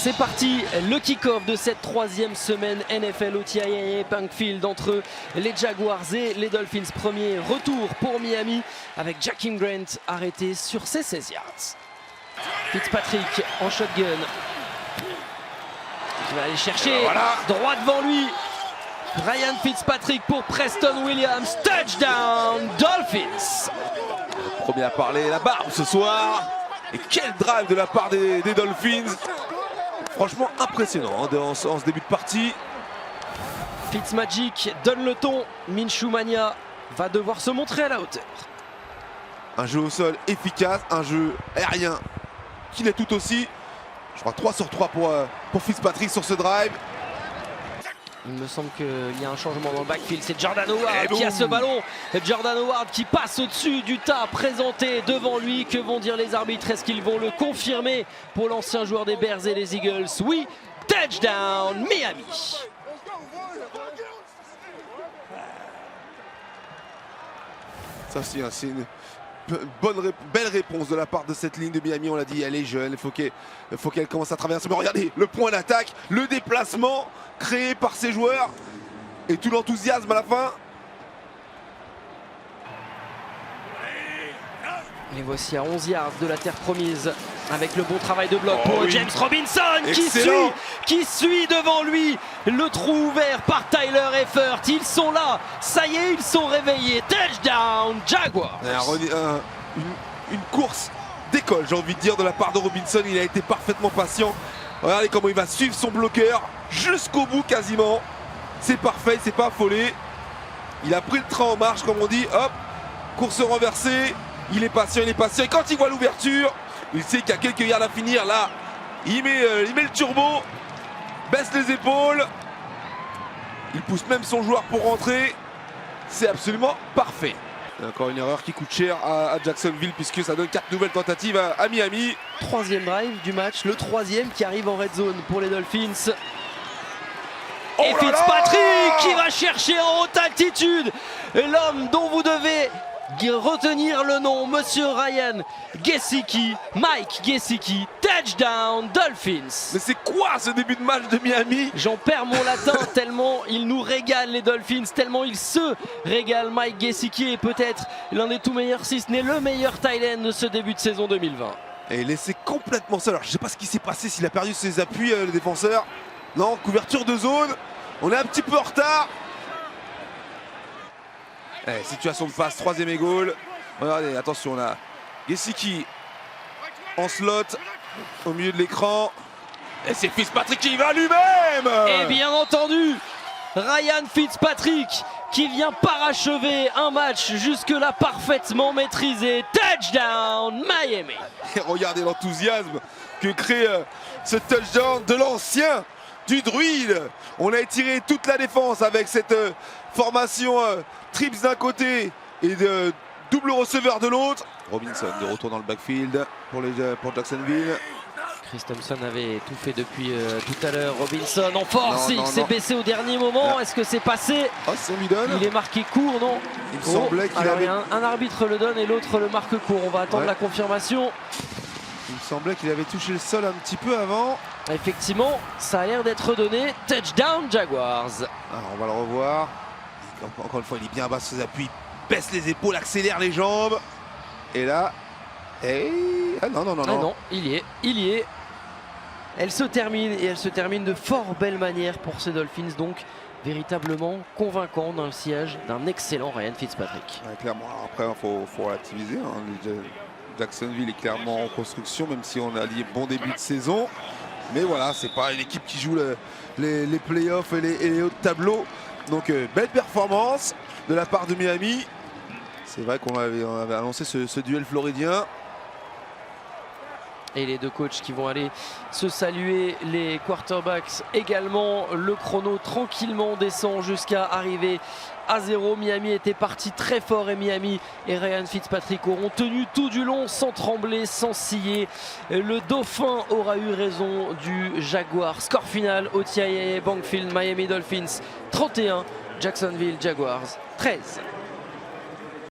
C'est parti, le kick-off de cette troisième semaine NFL au TIAA Bankfield entre les Jaguars et les Dolphins. Premier retour pour Miami avec Jakeem Grant arrêté sur ses 16 yards. Fitzpatrick en shotgun. Il va aller chercher droit devant lui. Ryan Fitzpatrick pour Preston Williams. Touchdown Dolphins. Premier à parler, la barbe ce soir. Et quel drive de la part des Dolphins. Franchement impressionnant en ce début de partie. Fitzmagic donne le ton. Minshew Mania va devoir se montrer à la hauteur. Un jeu au sol efficace, un jeu aérien qui l'est tout aussi. Je crois 3 sur 3 pour Fitzpatrick sur ce drive. Il me semble qu'il y a un changement dans le backfield. C'est Jordan Howard qui a ce ballon. Jordan Howard qui passe au-dessus du tas présenté devant lui. Que vont dire les arbitres? Est-ce qu'ils vont le confirmer pour l'ancien joueur des Bears et des Eagles? Oui, touchdown Miami. Ça c'est une belle réponse de la part de cette ligne de Miami. On l'a dit, elle est jeune, il faut qu'elle commence à traverser. Mais regardez le point d'attaque, le déplacement créé par ces joueurs et tout l'enthousiasme à la fin. Et voici à 11 yards de la terre promise avec le bon travail de bloc pour James Robinson qui suit devant lui le trou ouvert par Tyler Eifert. Ils sont là, ça y est, ils sont réveillés. Touchdown Jaguars. Une course d'école, j'ai envie de dire, de la part de Robinson. Il a été parfaitement patient. Regardez comment il va suivre son bloqueur jusqu'au bout quasiment. C'est parfait, il s'est pas affolé. Il a pris le train en marche comme on dit. Hop, course renversée. Il est patient, et quand il voit l'ouverture, il sait qu'il y a quelques yards à finir. Là, il met le turbo, baisse les épaules. Il pousse même son joueur pour rentrer. C'est absolument parfait. Et encore une erreur qui coûte cher à Jacksonville puisque ça donne 4 nouvelles tentatives à Miami. Troisième drive du match, le troisième qui arrive en red zone pour les Dolphins. Et Fitzpatrick qui va chercher en haute altitude l'homme dont vous devez retenir le nom, monsieur Ryan Gesicki, Mike Gesicki. Touchdown Dolphins. Mais c'est quoi ce début de match de Miami? J'en perds mon latin tellement il nous régale les Dolphins, tellement il se régale. Mike Gesicki est peut-être l'un des tout meilleurs, si ce n'est le meilleur tight end de ce début de saison 2020. Et laissé complètement seul. Alors je sais pas ce qui s'est passé, s'il a perdu ses appuis le défenseur. Non, couverture de zone. On est un petit peu en retard. Situation de passe, troisième et goal. Regardez, attention, on a Gesicki en slot au milieu de l'écran. Et c'est Fitzpatrick qui y va lui-même. Et bien entendu, Ryan Fitzpatrick qui vient parachever un match jusque-là parfaitement maîtrisé. Touchdown Miami. Et regardez l'enthousiasme que crée ce touchdown de l'ancien, du druide. On a étiré toute la défense avec cette formation trips d'un côté et de double receveur de l'autre. Robinson de retour dans le backfield pour Jacksonville. Chris Thompson avait tout fait depuis tout à l'heure. Robinson en force, il s'est baissé au dernier moment. Est-ce que c'est passé? Il est marqué court, non? Il me semblait qu'il avait... Un arbitre le donne et l'autre le marque court. On va attendre la confirmation. Il me semblait qu'il avait touché le sol un petit peu avant. Effectivement, ça a l'air d'être donné. Touchdown Jaguars. Alors on va le revoir. Encore une fois, il est bien bas sur ses appuis. Baisse les épaules, accélère les jambes. Et là... non, il y est. Elle se termine et elle se termine de fort belle manière pour ces Dolphins. Donc véritablement convaincant dans le sillage d'un excellent Ryan Fitzpatrick. Ouais, clairement, après il faut relativiser. Jacksonville est clairement en construction, même si on a lié bon début de saison. Mais voilà, c'est pas une équipe qui joue les playoffs et les hauts de tableau. Donc belle performance de la part de Miami. C'est vrai qu'on avait annoncé ce duel floridien. Et les deux coachs qui vont aller se saluer, les quarterbacks également. Le chrono tranquillement descend jusqu'à arriver à 0. Miami était parti très fort et Miami et Ryan Fitzpatrick auront tenu tout du long sans trembler, sans scier. Le dauphin aura eu raison du Jaguar. Score final au TIAA Bankfield, Miami Dolphins 31, Jacksonville Jaguars 13.